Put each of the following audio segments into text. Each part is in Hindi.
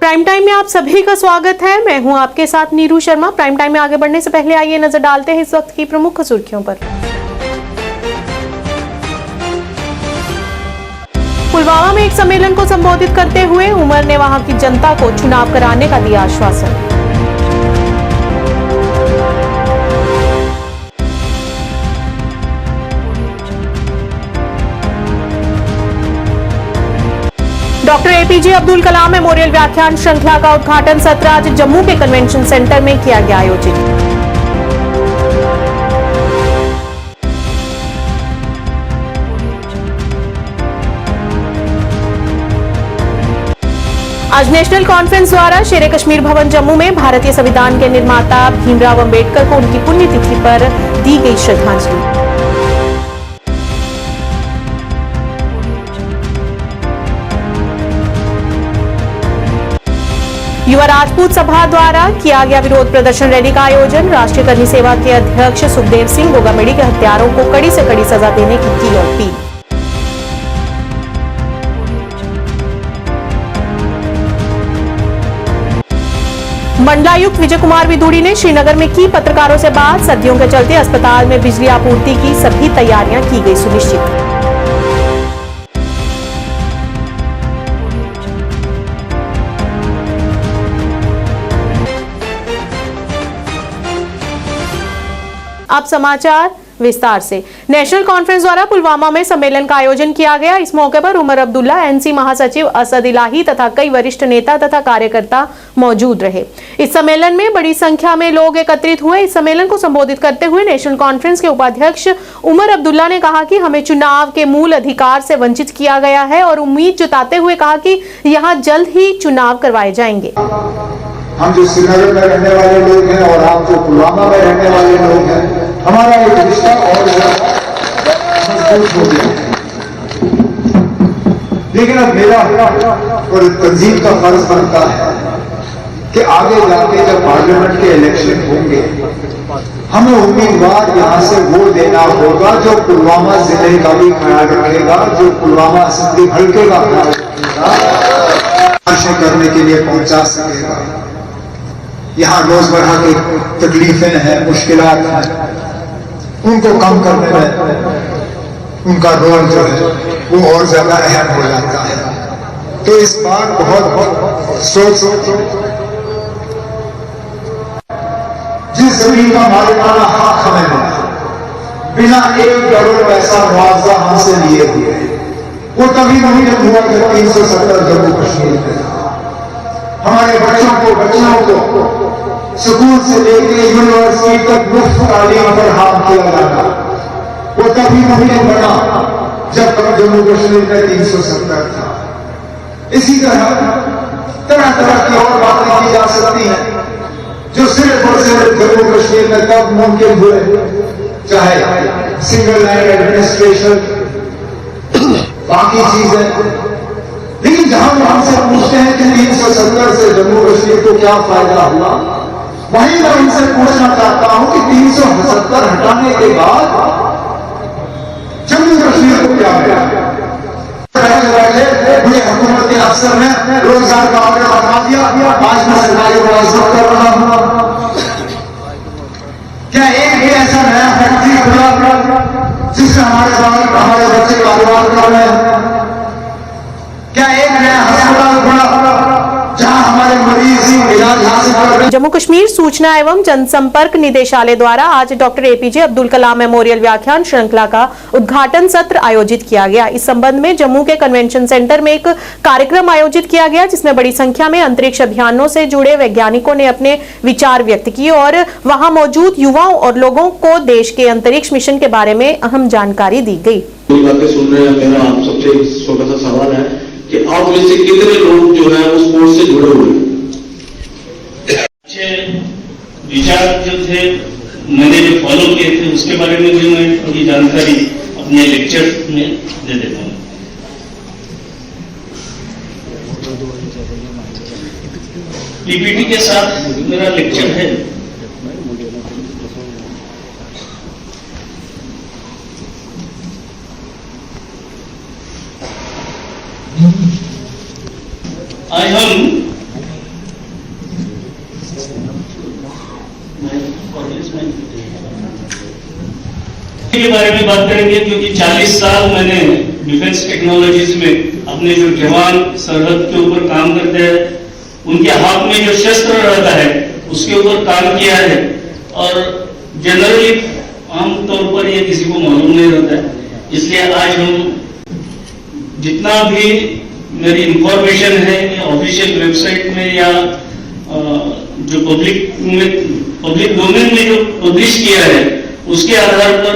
प्राइम टाइम में आप सभी का स्वागत है। मैं हूं आपके साथ नीरू शर्मा। प्राइम टाइम में आगे बढ़ने से पहले आइए नजर डालते हैं इस वक्त की प्रमुख सुर्खियों पर। पुलवामा में एक सम्मेलन को संबोधित करते हुए उमर ने वहां की जनता को चुनाव कराने का दिया आश्वासन। Doctor APJ Abdul Kalam memorial व्याख्यान श्रृंखला का उद्घाटन सत्र आज जम्मू के कन्वेंशन सेंटर में किया गया आयोजित। आज नेशनल कॉन्फ्रेंस द्वारा शेरे कश्मीर भवन जम्मू में भारतीय संविधान के निर्माता भीमराव अंबेडकर को उनकी पुण्यतिथि पर दी गई श्रद्धांजलि। युवा राजपूत सभा द्वारा किया गया विरोध प्रदर्शन रैली का आयोजन। राष्ट्रीय करनी सेवा के अध्यक्ष सुखदेव सिंह गोगामेडी के हत्यारों को कड़ी से कड़ी सजा देने की अपील। मंडलायुक्त विजय कुमार विदुड़ी ने श्रीनगर में की पत्रकारों से बात। सर्दियों के चलते अस्पताल में बिजली आपूर्ति की सभी तैयारियां की गई सुनिश्चित। अब समाचार विस्तार से। नेशनल कॉन्फ्रेंस द्वारा पुलवामा में सम्मेलन का आयोजन किया गया। इस मौके पर उमर अब्दुल्ला, एनसी महासचिव असद इलाही तथा कई वरिष्ठ नेता तथा कार्यकर्ता मौजूद रहे। इस सम्मेलन में बड़ी संख्या में लोग एकत्रित हुए। इस सम्मेलन को संबोधित करते हुए नेशनल कॉन्फ्रेंस के उपाध्यक्ष उमर अब्दुल्ला ने कहा कि हमें चुनाव के मूल अधिकार से वंचित किया गया है और उम्मीद जताते हुए कहा कि यहाँ जल्द ही चुनाव करवाए जाएंगे। हम जो श्रीनगर में रहने वाले लोग हैं और आप जो पुलवामा में रहने वाले लोग हैं, हमारा एक रिश्ता और मजबूत हो गया। लेकिन अब मेरा और तंजीम का फर्ज बनता है कि आगे जाके जब पार्लियामेंट के इलेक्शन होंगे, हमें उम्मीदवार यहां से वो देना होगा जो पुलवामा जिले का भी ख्याल रखेगा, जो पुलवामा असेंबली हल्के का ख्याल रखेगा, करने के लिए पहुंचा सकेगा। यहाँ रोजमर्रा की तकलीफें हैं, मुश्किलात हैं, उनको कम करने में उनका रोल जो है वो और ज्यादा अहम हो जाता है। तो इस बार बहुत सोच जिस जमीन का मालिकाना हक हमें मिला बिना 1 करोड़ पैसा मुआवजा हमसे लिए हुए, वो तभी नहीं जब हुआ जब 370 जम्मू कश्मीर में था। हमारे बच्चों को स्कूल से लेकर यूनिवर्सिटी तक मुफ्त तालीम पर हाथ किया जाता, वो तभी नहीं बना जब तक जम्मू कश्मीर में 370 था। इसी तरह की और बातें की जा सकती हैं जो सिर्फ और सिर्फ जम्मू कश्मीर में तब मुमकिन हुए, चाहे सिंगल लाइन एडमिनिस्ट्रेशन, बाकी चीजें। लेकिन जहां वो हमसे पूछते हैं कि 370 से जम्मू कश्मीर को क्या फायदा हुआ, वहीं मैं उनसे पूछना चाहता हूं कि 370 हटाने के बाद जम्मू कश्मीर को क्या मिला। मुझे हुकूमत के अफसर ने रोजगार का ऑर्डर बना दिया, आज मैं सरकारी मुलाजिमत कर रहा हूं। क्या एक भी ऐसा नया फैक्ट्री खुला जिससे हमारे बच्चे कारोबार कर रहे हैं? क्या एक नया अस्पताल खुला जहां हमारे मरीज इलाज हासिल कर रहे हैं? जम्मू कश्मीर सूचना एवं जनसंपर्क निदेशालय द्वारा आज doctor APJ Abdul Kalam memorial व्याख्यान श्रृंखला का उद्घाटन सत्र आयोजित किया गया। इस संबंध में जम्मू के कन्वेंशन सेंटर में एक कार्यक्रम आयोजित किया गया जिसमें बड़ी संख्या में अंतरिक्ष अभियानों से जुड़े वैज्ञानिकों ने अपने विचार व्यक्त किए और वहां मौजूद युवाओं और लोगों को देश के अंतरिक्ष मिशन के बारे में अहम जानकारी दी गई। सुन रहे हैं, मेरा आप सबसे छोटा सा सवाल है कि आप में से कितने लोग जो है उस कोर्स से जुड़े हुए हैं? अच्छे विचार जो थे मैंने जो फॉलो किए थे उसके बारे में भी मैं थोड़ी जानकारी अपने लेक्चर में दे देता हूँ। पीपीटी के साथ मेरा लेक्चर है। आज हम के बारे में बात करेंगे क्योंकि 40 साल मैंने डिफेंस टेक्नोलॉजीज में अपने जो जवान सरहद के ऊपर काम करते हैं उनके हाथ में जो शस्त्र रहता है उसके ऊपर काम किया है और जनरली आमतौर पर ये किसी को मालूम नहीं रहता है। इसलिए आज हम जितना भी मेरी इंफॉर्मेशन है ऑफिशियल वेबसाइट में या जो पब्लिक डोमेन में जो पब्लिश किया है उसके आधार पर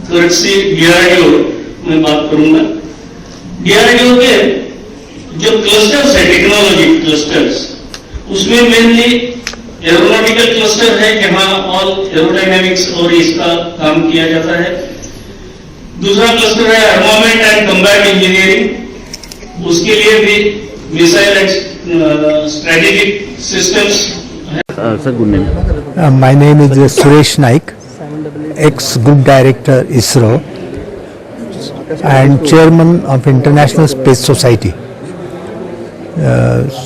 कर्टसी डीआरडीओ में बात करूंगा। डीआरडीओ के जो क्लस्टर्स है टेक्नोलॉजी क्लस्टर्स उसमें मेनली एरोनॉटिकल क्लस्टर है जहां ऑल एरोडायनेमिक्स और इसका काम किया जाता है। दूसरा क्लस्टर है आर्मामेंट एंड कम्बैट इंजीनियरिंग, उसके लिए भी missile and strategic systems. My name is Suresh Naik, ex-Group Director ISRO and Chairman of International Space Society.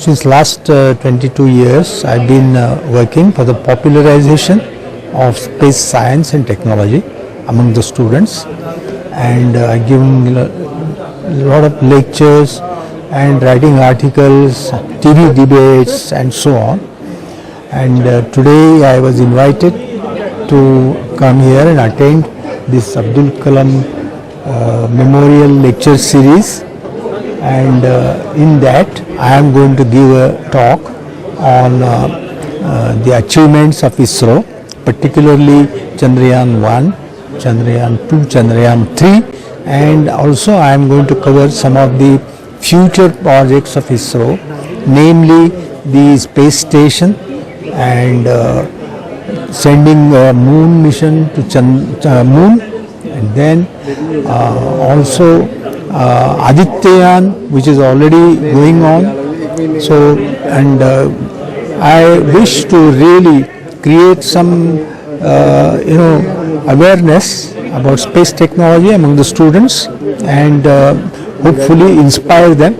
Since last 22 years, I've been working for the popularization of space science and technology among the students, and giving a lot of lectures and writing articles, TV debates, and so on. And today I was invited to come here and attend this Abdul Kalam Memorial Lecture Series, and in that I am going to give a talk on the achievements of ISRO, particularly Chandrayaan 1, Chandrayaan 2, Chandrayaan 3, and also I am going to cover some of the future projects of ISRO, namely the space station and sending a moon mission to moon, and then also Adityayaan, which is already going on. So, and I wish to really create some awareness about space technology among the students, and hopefully inspire them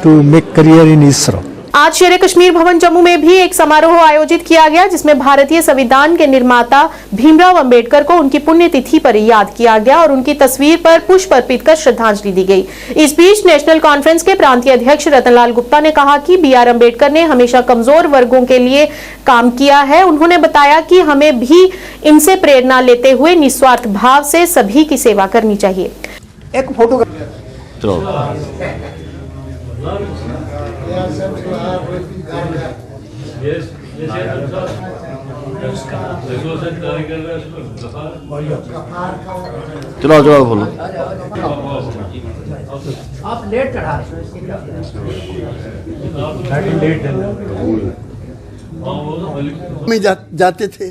to make career in ISRO. आज शेर कश्मीर भवन जम्मू में भी एक समारोह आयोजित किया गया जिसमें भारतीय संविधान के निर्माता भीमराव अंबेडकर को उनकी पुण्यतिथि पर याद किया गया और उनकी तस्वीर पर पुष्प अर्पित कर श्रद्धांजलि दी गई। इस बीच नेशनल कॉन्फ्रेंस के प्रांतीय अध्यक्ष रतनलाल गुप्ता ने कहा कि बीआर अंबेडकर ने हमेशा कमजोर वर्गों के लिए काम किया है। उन्होंने बताया कि हमें भी इनसे प्रेरणा लेते हुए निस्वार्थ भाव से सभी की सेवा करनी चाहिए। एक फोटो चलो बोलो। आप लेट चढ़ा में जाते थे,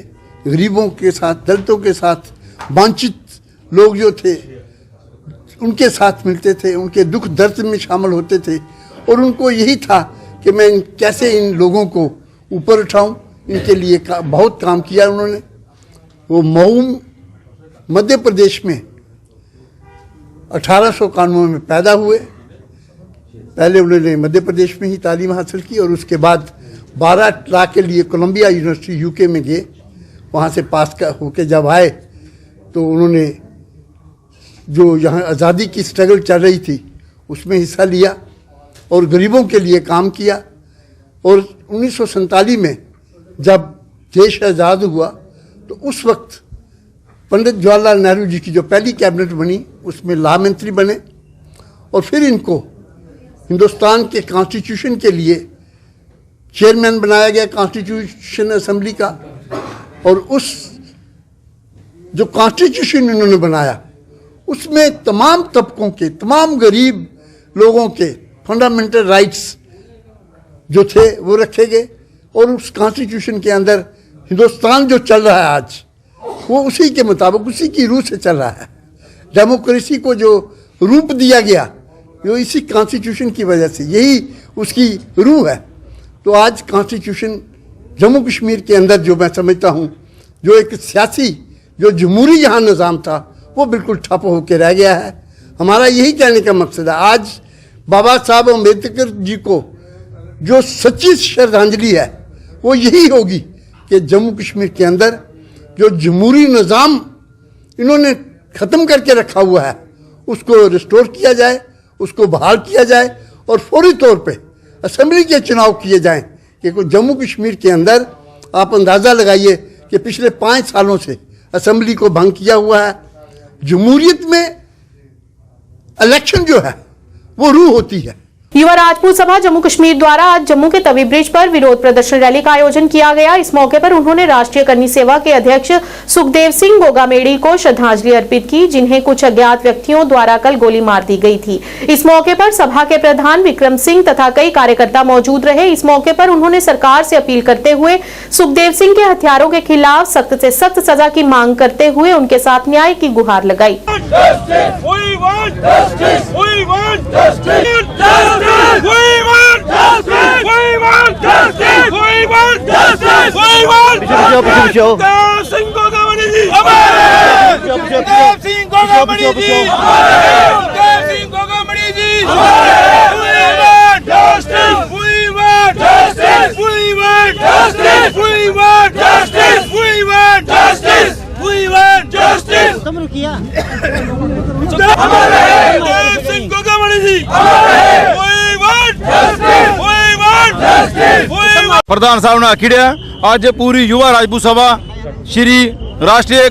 गरीबों के साथ, दलितों के साथ, वंचित लोग जो थे उनके साथ मिलते थे, उनके दुख दर्द में शामिल होते थे, और उनको यही था कि मैं कैसे इन लोगों को ऊपर उठाऊं। इनके लिए बहुत काम किया उन्होंने। वो मऊ मध्य प्रदेश में 1891 में पैदा हुए। पहले उन्होंने मध्य प्रदेश में ही तालीम हासिल की और उसके बाद 12 लाख के लिए कोलंबिया यूनिवर्सिटी यूके में गए। वहाँ से पास होके जब आए तो उन्होंने जो यहाँ आज़ादी की स्ट्रगल चल रही थी उसमें हिस्सा लिया और गरीबों के लिए काम किया। और 1947 में जब देश आज़ाद हुआ तो उस वक्त पंडित जवाहरलाल नेहरू जी की जो पहली कैबिनेट बनी उसमें लॉ मंत्री बने और फिर इनको हिंदुस्तान के कॉन्स्टिट्यूशन के लिए चेयरमैन बनाया गया कॉन्स्टिट्यूशन असेंबली का। और उस जो कॉन्स्टिट्यूशन इन्होंने बनाया उसमें तमाम तबकों के, तमाम गरीब लोगों के फंडामेंटल राइट्स जो थे वो रखे गए। और उस कॉन्स्टिट्यूशन के अंदर हिंदुस्तान जो चल रहा है आज वो उसी के मुताबिक, उसी की रूह से चल रहा है। डेमोक्रेसी को जो रूप दिया गया वो इसी कॉन्स्टिट्यूशन की वजह से, यही उसकी रूह है। तो आज कॉन्स्टिट्यूशन जम्मू कश्मीर के अंदर जो मैं समझता हूँ जो एक सियासी जो जमहूरी यहाँ निज़ाम था वो बिल्कुल ठप होकर रह गया है। हमारा यही कहने का मकसद है आज बाबा साहब अम्बेडकर जी को जो सच्ची श्रद्धांजलि है वो यही होगी कि जम्मू कश्मीर के अंदर जो जमहूरी निज़ाम इन्होंने खत्म करके रखा हुआ है उसको रिस्टोर किया जाए, उसको बहाल किया जाए और फौरी तौर पे असेंबली के चुनाव किए जाएं। कि जम्मू कश्मीर के अंदर आप अंदाज़ा लगाइए कि पिछले 5 सालों से असेंबली को भंग किया हुआ है। जमहूरियत में इलेक्शन जो है वो रूह होती है। युवा राजपूत सभा जम्मू कश्मीर द्वारा आज जम्मू के तवी ब्रिज पर विरोध प्रदर्शन रैली का आयोजन किया गया। इस मौके पर उन्होंने राष्ट्रीय करनी सेवा के अध्यक्ष सुखदेव सिंह गोगामेड़ी को श्रद्धांजलि अर्पित की, जिन्हें कुछ अज्ञात व्यक्तियों द्वारा कल गोली मार दी गई थी। इस मौके पर सभा के प्रधान विक्रम सिंह तथा कई कार्यकर्ता मौजूद रहे। इस मौके पर उन्होंने सरकार से अपील करते हुए सुखदेव सिंह के हथियारों के खिलाफ सख्त से सख्त सजा की मांग करते हुए उनके साथ न्याय की गुहार लगाई। प्रधान साहब ने आखिड़िया आज पूरी युवा राजपूत सभा श्री राष्ट्रीय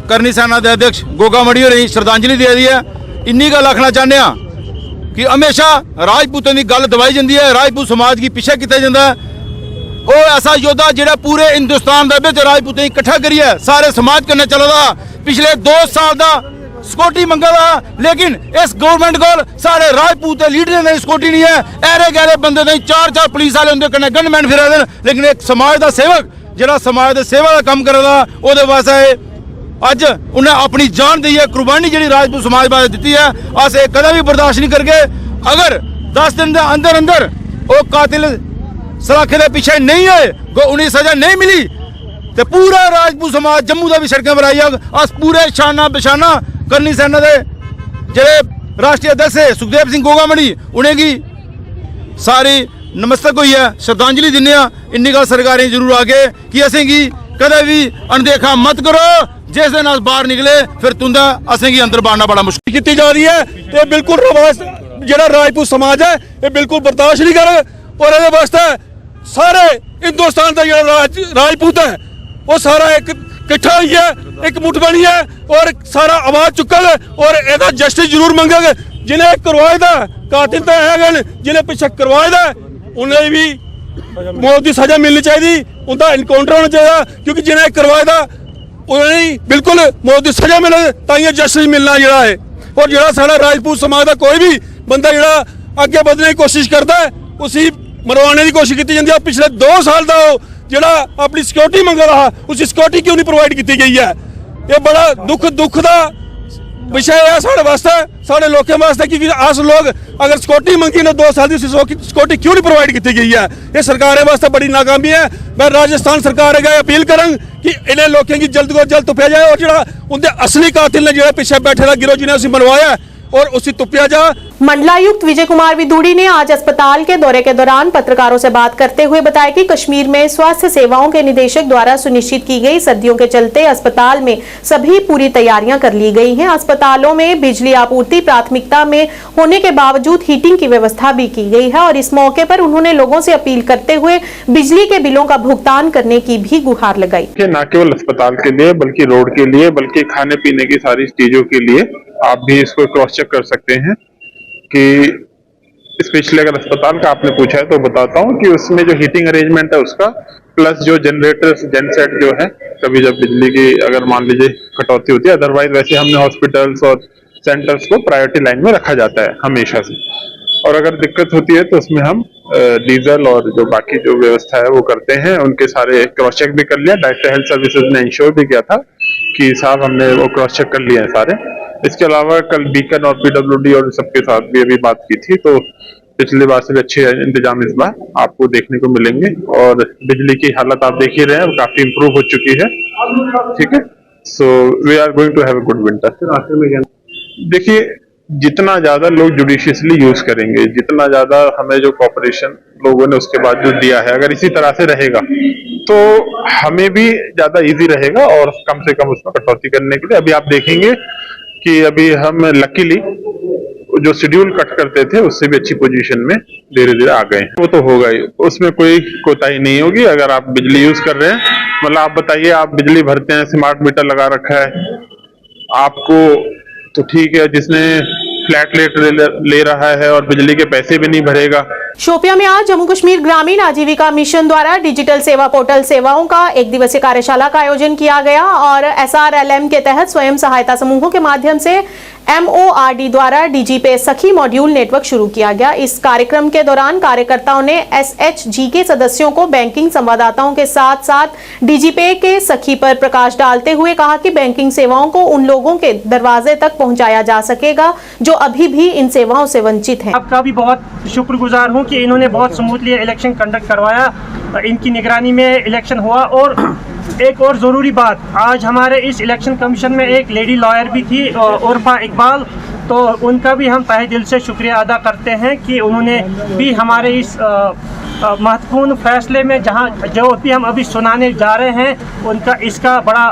करनी सेना के अध्यक्ष गोगामेड़ी होरें श्रद्धांजलि दे दी है। इन्नी गल आखना चाहते हैं कि हमेशा राजपूतों की गल दबाई जाती है, राजपूत समाज की पीछे किया जाता है। वो ऐसा योद्धा जो पूरे हिंदुस्तान के राजपूतों इकट्ठा करिए सारे समाज कन्नै चलदा। पिछले 2 साल का सिक्योरिटी मंगा था, लेकिन इस गवर्नमेंट को सारे राजपूत लीडर ने सिक्योरिटी नहीं है। ऐरे गैरे बंदे नहीं, 4 पुलिस वाले उनके कन्नै गनमैन फिरा दे, लेकिन एक समाज का सेवक जो समाज के सेवा का काम करदा ओहदे वास्ते अज उन्हें अपनी जान दी है, कुर्बानी जी राजपूत समाज वास्ते दी है। अस कदम भी बर्दाश्त नहीं करके, अगर 10 दिन के अंदर अंदर वो कातिल सलाखे के पीछे नहीं आए, उन्हें सजा नहीं मिली तो पूरा राजपूत समाज जम्मू का भी सड़कों पर आई जाग। अस पूरे शाना बशाना करनी सेना के जेडे राष्ट्रीय अध्यक्ष है सुखदेव सिंह गोगामेड़ी उन्हेंगी सारी नमस्तक हुई है, श्रद्धांजलि दिने। इन्नी गल सरकारें जरूर आगे कि असेंगी कदे भी अनदेखा मत करो, जिस दिन अस बाहर निकले फिर तुंदा असेंगी अंदर बाड़ना बड़ा मुश्किल की जा रही है। तो बिल्कुल जो राजपूत समाज है ये बिल्कुल बर्दाश्त नहीं कर, और ये वास्ते सारे हिंदुस्तान का जो राजपूत है वो सारा एक इकट्ठा हुई है, एक मुठ बनी है और सारा आवाज चुका है और एदा जस्टिस जरूर मंगेगा। जिन्हें करवाए दा कातिल तो है, जिन्हें पीछे करवाए दा उन्हें भी मौत की सजा मिलनी चाहिए, उनका इनकाउंटर होना चाहिए, क्योंकि जिन्हें करवाए दा उन्हें बिल्कुल मौत की सजा मिले ताइए जस्टिस मिलना जरा है। और जो सारा राजपूत समाज का कोई भी बंदा जो अगे बढ़ने की कोशिश करता है उसी मरवाने की कोशिश की जाती है। पिछले 2 साल का जो अपनी सिक्योरिटी मंगा रहा उसी सिक्योरिटी क्यों नहीं प्रोवाइड की गई है। ये बड़ा दुख का विषय है साढ़े वास्ते, साढ़े लोगों वास्ते, क्योंकि अस लोग अगर सिक्योरिटी मंगी ना 2 साल की सिक्योरिटी क्यों नहीं प्रोवाइड की गई है। ये सरकार वास्ते बड़ी नाकामी है। मैं राजस्थान सरकार अगर अपील करंग कि इन्हें लोगों की जल्द को जल्द तुप्या जाए और जो उनके असली कातिल ने जो पीछे बैठे गिरोह जिन्हें उसी मनवाया और उसी तुप्या जा। मंडलायुक्त विजय कुमार विदुड़ी ने आज अस्पताल के दौरे के दौरान पत्रकारों से बात करते हुए बताया कि कश्मीर में स्वास्थ्य सेवाओं के निदेशक द्वारा सुनिश्चित की गई सर्दियों के चलते अस्पताल में सभी पूरी तैयारियां कर ली गई हैं। अस्पतालों में बिजली आपूर्ति प्राथमिकता में होने के बावजूद हीटिंग की व्यवस्था भी की गई है और इस मौके पर उन्होंने लोगों से अपील करते हुए बिजली के बिलों का भुगतान करने की भी गुहार लगाई। न केवल अस्पताल के लिए बल्कि रोड के लिए बल्कि खाने पीने की सारी चीजों के लिए आप भी इसको क्रॉस चेक कर सकते हैं कि स्पेशली अगर अस्पताल का आपने पूछा है तो बताता हूं कि उसमें जो हीटिंग अरेंजमेंट है उसका प्लस जो जनरेटर्स जेनसेट जो है कभी जब बिजली की अगर मान लीजिए कटौती होती है, अदरवाइज वैसे हमने हॉस्पिटल्स और सेंटर्स को प्रायोरिटी लाइन में रखा जाता है हमेशा से। और अगर दिक्कत होती है तो उसमें हम डीजल और जो बाकी जो व्यवस्था है वो करते हैं। उनके सारे क्रॉस चेक भी कर लिया, डायरेक्टर हेल्थ सर्विसेज ने इंश्योर भी किया था कि साहब हमने वो क्रॉस चेक कर लिया है सारे। इसके अलावा कल बीकन और पीडब्ल्यूडी और सबके साथ भी अभी बात की थी, तो पिछली बार से भी अच्छे इंतजाम इस बार आपको देखने को मिलेंगे। और बिजली की हालत आप देख ही रहे हैं, काफी इंप्रूव हो चुकी है। ठीक है, so we are going to have a good winter. देखिए, जितना ज्यादा लोग जुडिशियसली यूज करेंगे, जितना ज्यादा हमें जो कॉपरेशन लोगों ने उसके बाद जो दिया है, अगर इसी तरह से रहेगा तो हमें भी ज्यादा इजी रहेगा और कम से कम उसमें कटौती करने के लिए। अभी आप देखेंगे कि अभी हम लकीली जो शेड्यूल कट करते थे उससे भी अच्छी पोजीशन में धीरे धीरे आ गए हैं। वो तो होगा ही, उसमें कोई कोताही नहीं होगी। अगर आप बिजली यूज कर रहे हैं, मतलब आप बताइए, आप बिजली भरते हैं, स्मार्ट मीटर लगा रखा है आपको, तो ठीक है। जिसने फ्लैट रेट ले रहा है और बिजली के पैसे भी नहीं भरेगा। शोपियां में आज जम्मू कश्मीर ग्रामीण आजीविका मिशन द्वारा डिजिटल सेवा पोर्टल सेवाओं का एक दिवसीय कार्यशाला का आयोजन किया गया और SRLM के तहत स्वयं सहायता समूहों के माध्यम से MORD द्वारा DigiPay सखी मॉड्यूल नेटवर्क शुरू किया गया। इस कार्यक्रम के दौरान कार्यकर्ताओं ने SHG के सदस्यों को बैंकिंग संवाददाताओं के साथ साथ DigiPay के सखी पर प्रकाश डालते हुए कहा कि बैंकिंग सेवाओं को उन लोगों के दरवाजे तक पहुंचाया जा सकेगा जो अभी भी इन सेवाओं से वंचित हैं। आपका भी बहुत शुक्रगुजार हूं कि इन्होंने बहुत स्मूथली इलेक्शन कंडक्ट करवाया, इनकी निगरानी में इलेक्शन हुआ। और एक और ज़रूरी बात, आज हमारे इस इलेक्शन कमीशन में एक लेडी लॉयर भी थी, उर्फा इकबाल, तो उनका भी हम तहे दिल से शुक्रिया अदा करते हैं कि उन्होंने भी हमारे इस महत्वपूर्ण फैसले में जो भी हम अभी सुनाने जा रहे हैं उनका इसका बड़ा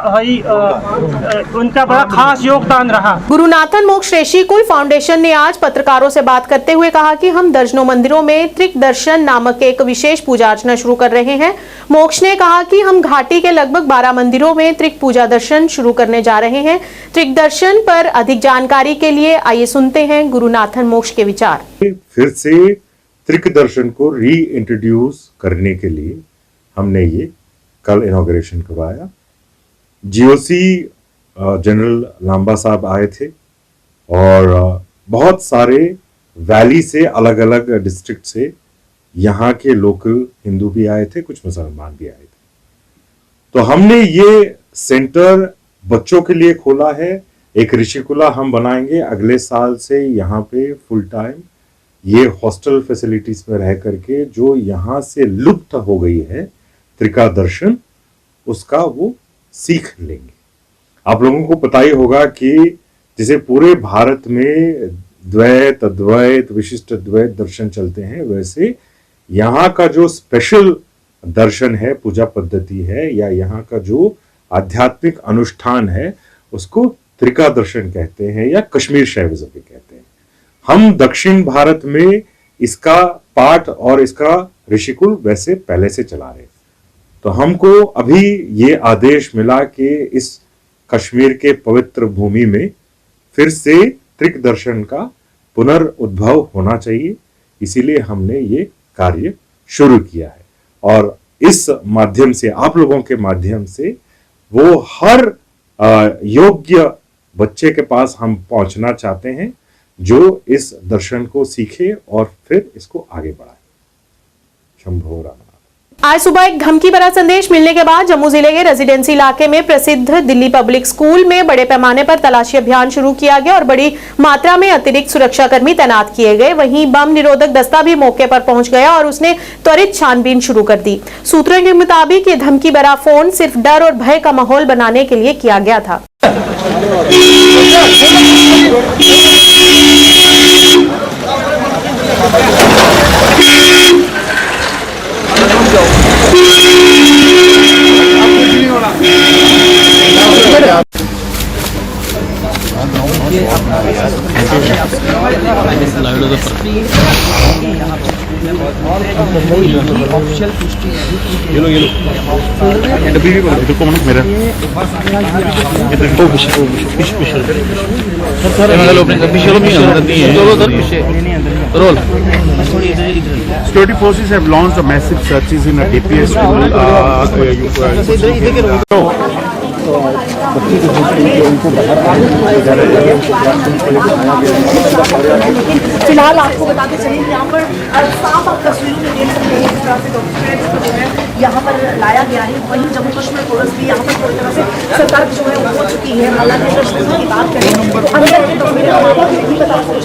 खास योगदान रहा। गुरुनाथन मोक्ष ऋषिकुल फाउंडेशन ने आज पत्रकारों से बात करते हुए कहा कि हम दर्जनों मंदिरों में त्रिक दर्शन नामक एक विशेष पूजा अर्चना शुरू कर रहे हैं। मोक्ष ने कहा कि हम घाटी के लगभग 12 मंदिरों में त्रिक पूजा दर्शन शुरू करने जा रहे हैं। त्रिक दर्शन पर अधिक जानकारी के लिए आइए सुनते हैं गुरुनाथन मोक्ष के विचार। फिर से त्रिक दर्शन को री इंट्रोड्यूस करने के लिए हमने ये कल इनॉग्रेशन करवाया। GOC जनरल लांबा साहब आए थे और बहुत सारे वैली से, अलग अलग डिस्ट्रिक्ट से यहाँ के लोकल हिंदू भी आए थे, कुछ मुसलमान भी आए थे। तो हमने ये सेंटर बच्चों के लिए खोला है। एक ऋषिकुला हम बनाएंगे अगले साल से यहाँ पे फुल टाइम, ये हॉस्टल फैसिलिटीज में रह करके जो यहाँ से लुप्त हो गई है त्रिका दर्शन, उसका वो सीख लेंगे। आप लोगों को पता ही होगा कि जैसे पूरे भारत में द्वैत, अद्वैत, विशिष्ट द्वैत दर्शन चलते हैं, वैसे यहाँ का जो स्पेशल दर्शन है, पूजा पद्धति है, या यहाँ का जो आध्यात्मिक अनुष्ठान है, उसको त्रिका दर्शन कहते हैं या कश्मीर शैविज्म भी कहते हैं। हम दक्षिण भारत में इसका पाठ और इसका ऋषिकुल वैसे पहले से चला रहे, तो हमको अभी ये आदेश मिला कि इस कश्मीर के पवित्र भूमि में फिर से त्रिक दर्शन का पुनर्उद्भव होना चाहिए, इसीलिए हमने ये कार्य शुरू किया है। और इस माध्यम से, आप लोगों के माध्यम से, वो हर योग्य बच्चे के पास हम पहुंचना चाहते हैं जो इस दर्शन को सीखे और फिर इसको आगे बढ़ाए। शंभो राम। आज सुबह एक धमकी भरा संदेश मिलने के बाद जम्मू जिले के रेजिडेंसी इलाके में प्रसिद्ध दिल्ली पब्लिक स्कूल में बड़े पैमाने पर तलाशी अभियान शुरू किया गया और बड़ी मात्रा में अतिरिक्त सुरक्षाकर्मी तैनात किए गए। वहीं बम निरोधक दस्ता भी मौके पर पहुंच गया और उसने त्वरित छानबीन शुरू कर दी। सूत्रों के मुताबिक ये धमकी भरा फोन सिर्फ डर और भय का माहौल बनाने के लिए किया गया था। Security forces have launched a massive searches in a DPS school. फिलहाल आपको बताते चलें कि यहाँ पर साफ आप तस्वीरों में देख सकते हैं किस तरह से डॉक्यूमेंट्स को जो है यहाँ पर लाया गया है। वहीं जम्मू कश्मीर पुलिस भी यहाँ पर पूरी तरह से सतर्क जो है वो हो चुकी है। हालांकि अगर सूचना की बात करें तो अंदर के तस्वीरें हम आपको नहीं बता सकते।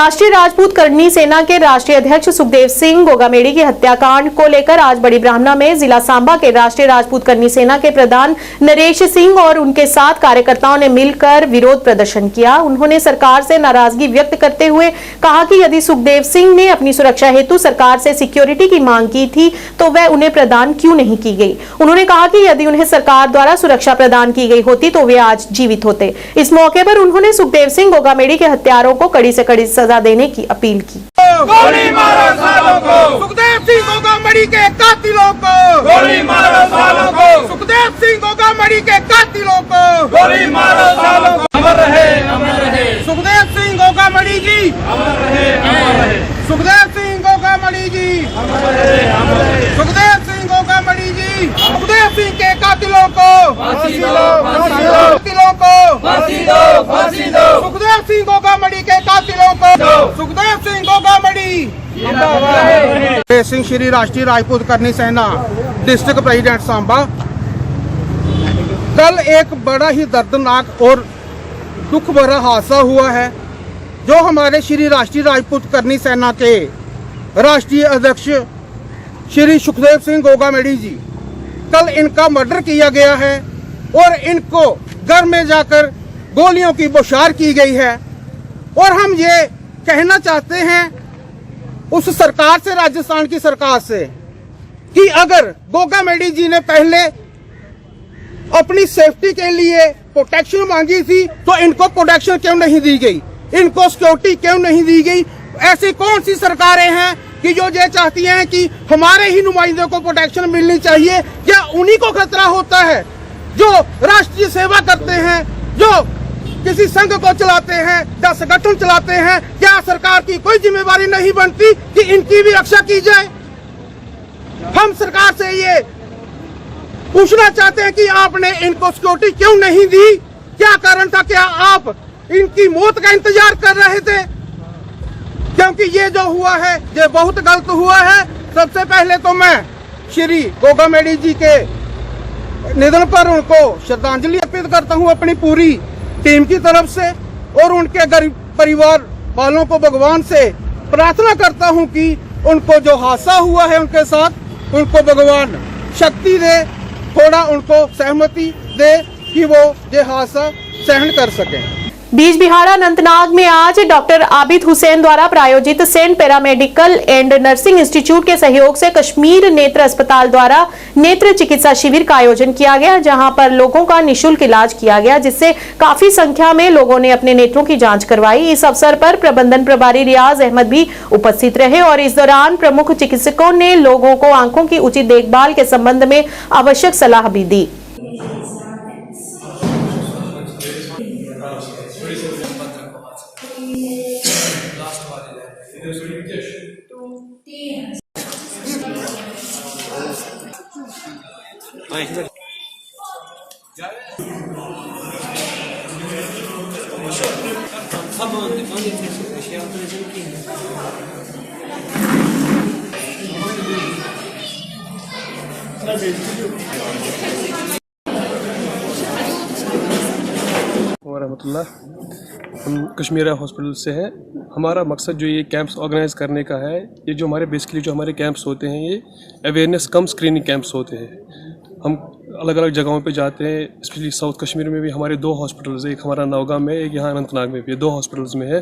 राष्ट्रीय राजपूत करनी सेना के राष्ट्रीय अध्यक्ष सुखदेव सिंह गोगामेड़ी की हत्याकांड को लेकर आज बड़ी ब्राह्मणा में जिला सांबा के राष्ट्रीय राजपूत करनी सेना के प्रधान नरेश सिंह और उनके साथ कार्यकर्ताओं ने मिलकर विरोध प्रदर्शन किया। उन्होंने सरकार से नाराजगी व्यक्त करते हुए कहा कि यदि सुखदेव सिंह ने अपनी सुरक्षा हेतु सरकार से सिक्योरिटी की मांग की थी तो वह उन्हें प्रदान क्यों नहीं की गई। उन्होंने कहा कि यदि उन्हें सरकार द्वारा सुरक्षा प्रदान की गई होती तो वे आज जीवित होते। इस मौके पर उन्होंने सुखदेव सिंह गोगामेड़ी के हत्यारों को कड़ी से कड़ी सजा देने की अपील की। गोली मारो सालों को, सुखदेव सिंह गोगामेड़ी के कातिलों को गोली मारो सालों को, सुखदेव सिंह गोगामेड़ी के कातिलों को गोली मारो सालों को। अमर रहे सुखदेव सिंह गोगामेड़ी जी, अमर रहे सुखदेव सिंह गोगामेड़ी जी, अमर रहे सुखदेव सिंह गोगामेड़ी जी। सुखदेव सिंह के कातिलों को फांसी दो, कातिलों को फांसी दो, सुखदेव सिंह गोगामेड़ी के कातिलों को सुखदेव सिंह गोगामेड़ी। सिंह श्री राष्ट्रीय राजपूत करनी सेना डिस्ट्रिक्ट प्रेसिडेंट सांबा। कल एक बड़ा ही दर्दनाक और दुख भरा हादसा हुआ है जो हमारे श्री राष्ट्रीय राजपूत करनी सेना के राष्ट्रीय अध्यक्ष श्री सुखदेव सिंह गोगामेड़ी जी, कल इनका मर्डर किया गया है और इनको घर में जाकर गोलियों की बौछार की गई है। और हम ये कहना चाहते हैं उस सरकार से, राजस्थान की सरकार से, कि अगर गोगामेड़ी जी ने पहले अपनी सेफ्टी के लिए प्रोटेक्शन मांगी थी तो इनको प्रोटेक्शन क्यों नहीं दी गई, इनको सिक्योरिटी क्यों नहीं दी गई। ऐसी कौन सी सरकारें हैं कि जो ये चाहती हैं कि हमारे ही नुमाइंदों को प्रोटेक्शन मिलनी चाहिए, क्या उन्हीं को खतरा होता है जो राष्ट्रीय सेवा करते हैं, जो किसी संघ को चलाते हैं या संगठन चलाते हैं। क्या सरकार की कोई जिम्मेवारी नहीं बनती कि इनकी भी रक्षा की जाए। हम सरकार से ये पूछना चाहते हैं कि आपने इनको सिक्योरिटी क्यों नहीं दी, क्या कारण था, क्या आप इनकी मौत का इंतजार कर रहे थे। क्योंकि ये जो हुआ है ये बहुत गलत हुआ है। सबसे पहले तो मैं श्री गोगामेड़ी जी के निधन पर उनको श्रद्धांजलि अर्पित करता हूं अपनी पूरी टीम की तरफ से, और उनके गरीब परिवार वालों को भगवान से प्रार्थना करता हूं कि उनको जो हादसा हुआ है उनके साथ, उनको भगवान शक्ति दे, थोड़ा उनको सहमति दे कि वो ये हादसा सहन कर सकें। बीज बिहाड़ा अनंतनाग में आज डॉक्टर आबिद हुसैन द्वारा प्रायोजित saint paramedical and nursing institute के सहयोग से कश्मीर नेत्र अस्पताल द्वारा नेत्र चिकित्सा शिविर का आयोजन किया गया, जहां पर लोगों का निःशुल्क इलाज किया गया, जिससे काफी संख्या में लोगों ने अपने नेत्रों की जांच करवाई। इस अवसर पर प्रबंधन प्रभारी रियाज अहमद भी उपस्थित रहे और इस दौरान प्रमुख चिकित्सकों ने लोगों को आंखों की उचित देखभाल के संबंध में आवश्यक सलाह भी दी। रहमतुल्लाह, हम कश्मीरा हॉस्पिटल से हैं। हमारा मकसद जो ये कैंप्स ऑर्गेनाइज करने का है, ये जो हमारे बेसिकली जो हमारे कैंप्स होते हैं ये अवेयरनेस कम स्क्रीनिंग कैंप्स होते हैं। हम अलग अलग जगहों पे जाते हैं, स्पेशली साउथ कश्मीर में भी हमारे 2 हॉस्पिटल्स हैं, एक हमारा नौगांव में, एक यहाँ अनंतनाग में भी, 2 हॉस्पिटल्स में है।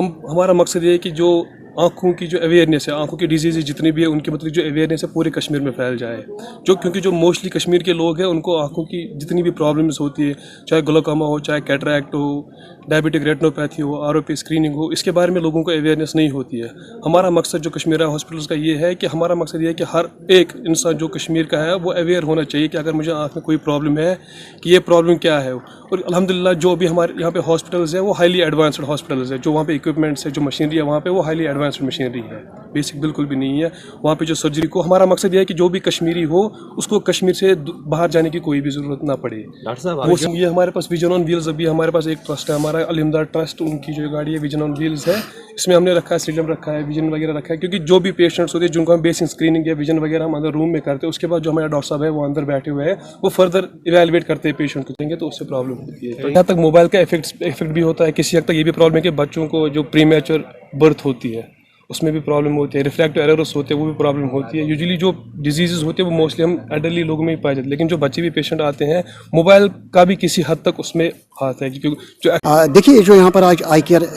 हमारा मकसद ये है कि जो आँखों की जो अवेयरनेस है, आँखों की डिजीज़ जितनी भी है उनकी मतलब जो अवेयरनेस है पूरे कश्मीर में फैल जाए। क्योंकि जो मोस्टली कश्मीर के लोग हैं उनको आँखों की जितनी भी प्रॉब्लम्स होती है, चाहे ग्लोकोमा हो, चाहे कैटरैक्ट हो, डायबिटिक रेटिनोपैथी हो, आरओपी स्क्रीनिंग हो, इसके बारे में लोगों को अवेयरनेस नहीं होती है। हमारा मकसद जो कश्मीरा हॉस्पिटल्स का ये है कि हमारा मकसद ये है कि हर एक इंसान जो कश्मीर का है वो अवेयर होना चाहिए कि अगर मुझे आँख में कोई प्रॉब्लम है कि ये प्रॉब्लम क्या है। और अल्हम्दुलिल्लाह जो भी हमारे यहाँ पे हॉस्पिटल्स हैं वो हाईली एडवांस्ड हॉस्पिटल्स है, जो वहाँ पे इक्विपमेंट्स है, जो मशीनरी है वहाँ पे वो हाईली एडवांस्ड मशीनरी है, बेसिक बिल्कुल भी नहीं है वहाँ पे जो सर्जरी को। हमारा मकसद ये है कि जो भी कश्मीरी हो उसको कश्मीर से बाहर जाने की कोई भी ज़रूरत ना पड़े। डॉक्टर साहब ये हमारे पास विजन ऑन व्हील्स, अभी हमारे पास एक ट्रस्ट है हमारा अलिमदार ट्रस्ट, उनकी जो गाड़ी है विजन ऑन व्हील्स है, इसमें हमने रखा है सीरम रखा है, विजन वगैरह रखा है। क्योंकि जो भी पेशेंट्स होते हैं जिनको हम बेसिक स्क्रीनिंग या विजन वगैरह हम अंदर रूम में करते हैं, उसके बाद जो हमारा डॉक्टर साहब है वो अंदर बैठे हुए हैं, वो फर्दर इवेलुएट करते हैं पेशेंट को, देंगे तो उससे प्रॉब्लम होती है। तो यहाँ तक मोबाइल का इफेक्ट भी होता है, किसी हद तक ये भी प्रॉब्लम है कि बच्चों को जो प्रीमेच्योर बर्थ होती है उसमें भी प्रॉब्लम होती है, रिफ्रैक्टिव एरर्स होते हैं वो भी प्रॉब्लम होती है। यूजुअली जो डिजीज़ होते हैं वो मोस्टली हम एडल्टली लोगों में ही पाए जाते हैं, लेकिन जो बच्चे भी पेशेंट आते हैं मोबाइल का भी किसी हद तक उसमें हाथ है, क्योंकि जो देखिए जो यहाँ पर आज आई केयर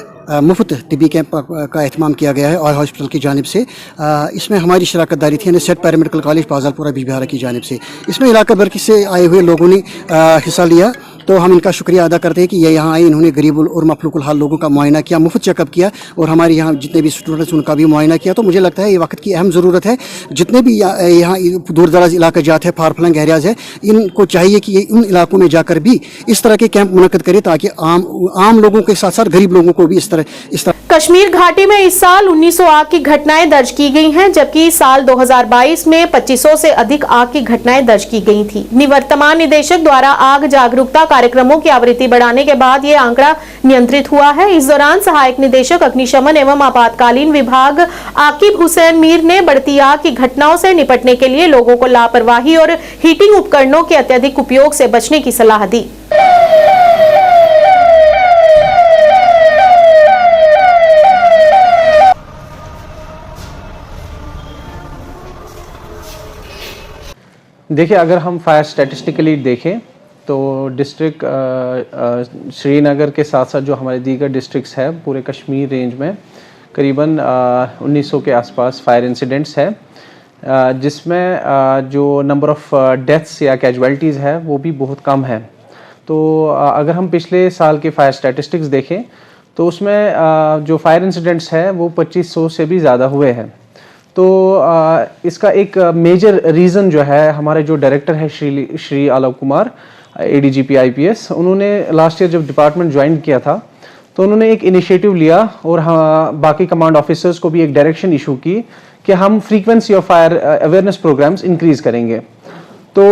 मुफ्त तिबी कैंप का एहतमाम किया गया है और हॉस्पिटल की जानिब से, इसमें हमारी शराकत दारी थी सेट पैरामेडिकल कॉलेज पाजालपुरा बिजबिहारा की जानिब से। इसमें इलाका भर से आए हुए लोगों ने हिस्सा लिया, तो हम इनका शुक्रिया अदा करते हैं कि ये यहाँ आए, इन्होंने गरीब और मफलूकुल हाल लोगों का मुआयना किया, मुफ्त चेकअप किया और हमारे यहाँ जितने भी स्टूडेंट्स उनका भी मुआयना किया। तो मुझे लगता है ये वक्त की अहम ज़रूरत है। जितने भी यहाँ दूर दराज इलाका जाते हैं, फार फ्लंग एरियाज है, इनको चाहिए कि ये उन इलाकों में जाकर भी इस तरह के कैंप मुनक्कद करें ताकि आम लोगों के साथ साथ गरीब लोगों को भी इस तरह कश्मीर घाटी में इस साल 1900 आग की घटनाएं दर्ज की गई हैं, जबकि साल 2022 में 2500 से अधिक आग की घटनाएं दर्ज की गई थी। निवर्तमान निदेशक द्वारा आग जागरूकता कार्यक्रमों की आवृत्ति बढ़ाने के बाद ये आंकड़ा नियंत्रित हुआ है। इस दौरान सहायक निदेशक अग्निशमन एवं आपातकालीन विभाग आकिब हुसैन मीर ने बढ़ती आग की घटनाओं से निपटने के लिए लोगों को लापरवाही और हीटिंग उपकरणों के अत्यधिक उपयोग से बचने की सलाह दी। देखिए, अगर हम फायर स्टैटिस्टिकली देखें तो डिस्ट्रिक्ट श्रीनगर के साथ साथ जो हमारे दीगर डिस्ट्रिक्ट्स हैं पूरे कश्मीर रेंज में करीबन 1900 के आसपास फायर इंसिडेंट्स है, जिसमें जो नंबर ऑफ डेथ्स या कैजुअल्टीज़ है वो भी बहुत कम है। तो अगर हम पिछले साल के फायर स्टैटिस्टिक्स देखें तो उसमें जो फायर इंसिडेंट्स है वो 2500 से भी ज़्यादा हुए हैं। तो इसका एक मेजर रीज़न जो है, हमारे जो डायरेक्टर है श्री आलोक कुमार ADGP IPS, उन्होंने लास्ट ईयर जब डिपार्टमेंट ज्वाइन किया था तो उन्होंने एक इनिशिएटिव लिया और बाकी कमांड ऑफिसर्स को भी एक डायरेक्शन इशू की कि हम frequency of fire awareness programmes increase करेंगे। तो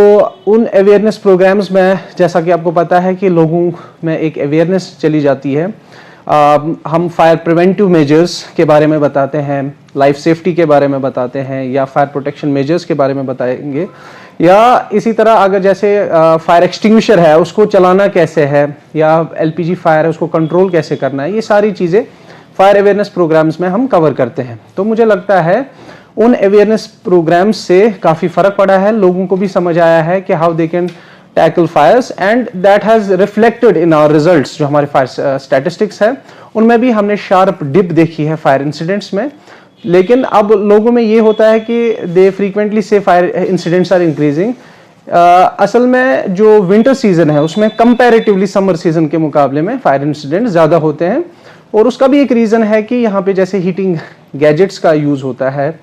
उन अवेयरनेस प्रोग्राम्स में जैसा कि आपको पता है कि लोगों में एक अवेयरनेस चली जाती है, हम फायर प्रिवेंटिव मेजर्स के बारे में बताते हैं, लाइफ सेफ्टी के बारे में बताते हैं या फायर प्रोटेक्शन मेजर्स के बारे में बताएंगे, या इसी तरह अगर जैसे फायर एक्सटिंग्विशर है उसको चलाना कैसे है या LPG फायर है उसको कंट्रोल कैसे करना है, ये सारी चीज़ें फायर अवेयरनेस प्रोग्राम्स में हम कवर करते हैं। तो मुझे लगता है उन अवेयरनेस प्रोग्राम्स से काफ़ी फ़र्क पड़ा है, लोगों को भी समझ आया है कि how they can tackle fires and that has reflected in our results. जो हमारे फायर स्टैटिस्टिक्स है उनमें भी हमने शार्प डिप देखी है फायर इंसिडेंट्स में, लेकिन अब लोगों में ये होता है कि दे फ्रीक्वेंटली से फायर इंसिडेंट्स आर इंक्रीजिंग। असल में जो विंटर सीजन है उसमें कंपैरेटिवली समर सीजन के मुकाबले में फायर इंसिडेंट्स ज़्यादा होते हैं, और उसका भी एक रीज़न है कि यहाँ पे जैसे हीटिंग गैजेट्स का यूज़ होता है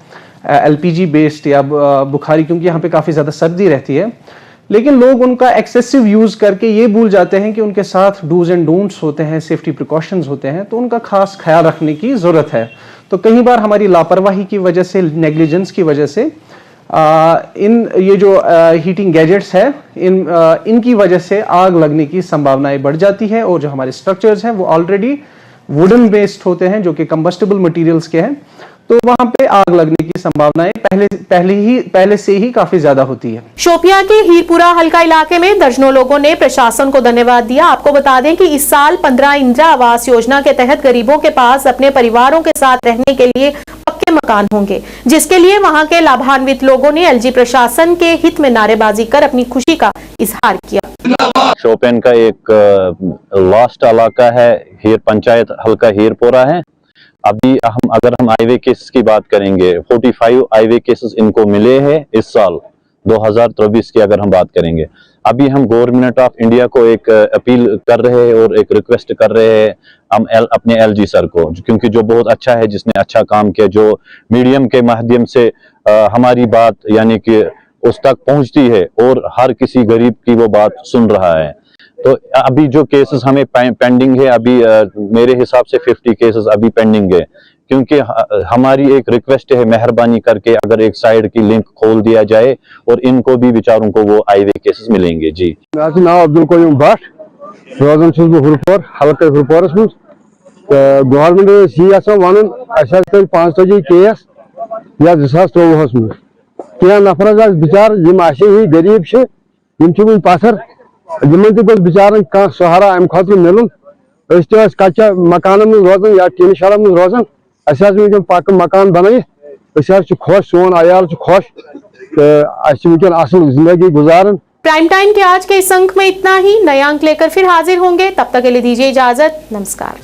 LPG बेस्ड या बुखारी, क्योंकि यहाँ पे काफ़ी ज़्यादा सर्दी रहती है, लेकिन लोग उनका एक्सेसिव यूज़ करके ये भूल जाते हैं कि उनके साथ डूज एंड डोंट्स होते हैं, सेफ्टी प्रिकॉशंस होते हैं, तो उनका खास ख्याल रखने की ज़रूरत है। तो कई बार हमारी लापरवाही की वजह से, नेग्लिजेंस की वजह से ये जो हीटिंग गैजेट्स है इनकी वजह से आग लगने की संभावनाएं बढ़ जाती है, और जो हमारे स्ट्रक्चर्स हैं वो ऑलरेडी वुडन बेस्ड होते हैं जो कि कंबस्टेबल मटेरियल्स के हैं, तो वहां पे आग लगने की संभावनाएं पहले से ही काफी ज्यादा होती है। शोपियां के हीरपुरा हल्का इलाके में दर्जनों लोगों ने प्रशासन को धन्यवाद दिया। आपको बता दें कि इस साल 15 इंदिरा आवास योजना के तहत गरीबों के पास अपने परिवारों के साथ रहने के लिए पक्के मकान होंगे, जिसके लिए वहां के लाभान्वित लोगों ने LG प्रशासन के हित में नारेबाजी कर अपनी खुशी का इजहार किया। शोपियां का एक लास्ट इलाका है, हीर पंचायत हल्का हीरपुरा है। अभी अगर हम हाईवे केसेस की बात करेंगे, 45 हाईवे केसेस इनको मिले हैं इस साल 2024 की अगर हम बात करेंगे। अभी हम गवर्नमेंट ऑफ इंडिया को एक अपील कर रहे हैं और एक रिक्वेस्ट कर रहे हैं हम अपने LG सर को, क्योंकि जो बहुत अच्छा है, जिसने अच्छा काम किया, जो मीडियम के माध्यम से हमारी बात यानी कि उस तक पहुंचती है और हर किसी गरीब की वो बात सुन रहा है। तो अभी जो केसेस हमें पेंडिंग है, अभी मेरे हिसाब से 50 केसेस अभी पेंडिंग है, क्योंकि हमारी एक रिक्वेस्ट है, मेहरबानी करके अगर एक साइड की लिंक खोल दिया जाए और इनको भी बेचारों को वो हाईवे केसेस मिलेंगे। जी, नाम अब्दुल कयूम भट्ट, रोजान हुरपुर हल्का हुरपुरस मज गवर्नमेंट वन 45 केस या 2024 मज क्या नफर बिचार ही गरीब पत्थर बिचार सहारा अम खुद मिलन कच्चा मकान रोजान या टीन शल रोजान अस वुनकन पक्क मकान बनइथ खुश सोन आयाल खुश तो वुनकन असल जिंदगी गुजारन। प्राइम टाइम के आज के इस अंक में इतना ही। नया अंक लेकर फिर हाजिर होंगे, तब तक के लिए दीजिए इजाजत। नमस्कार।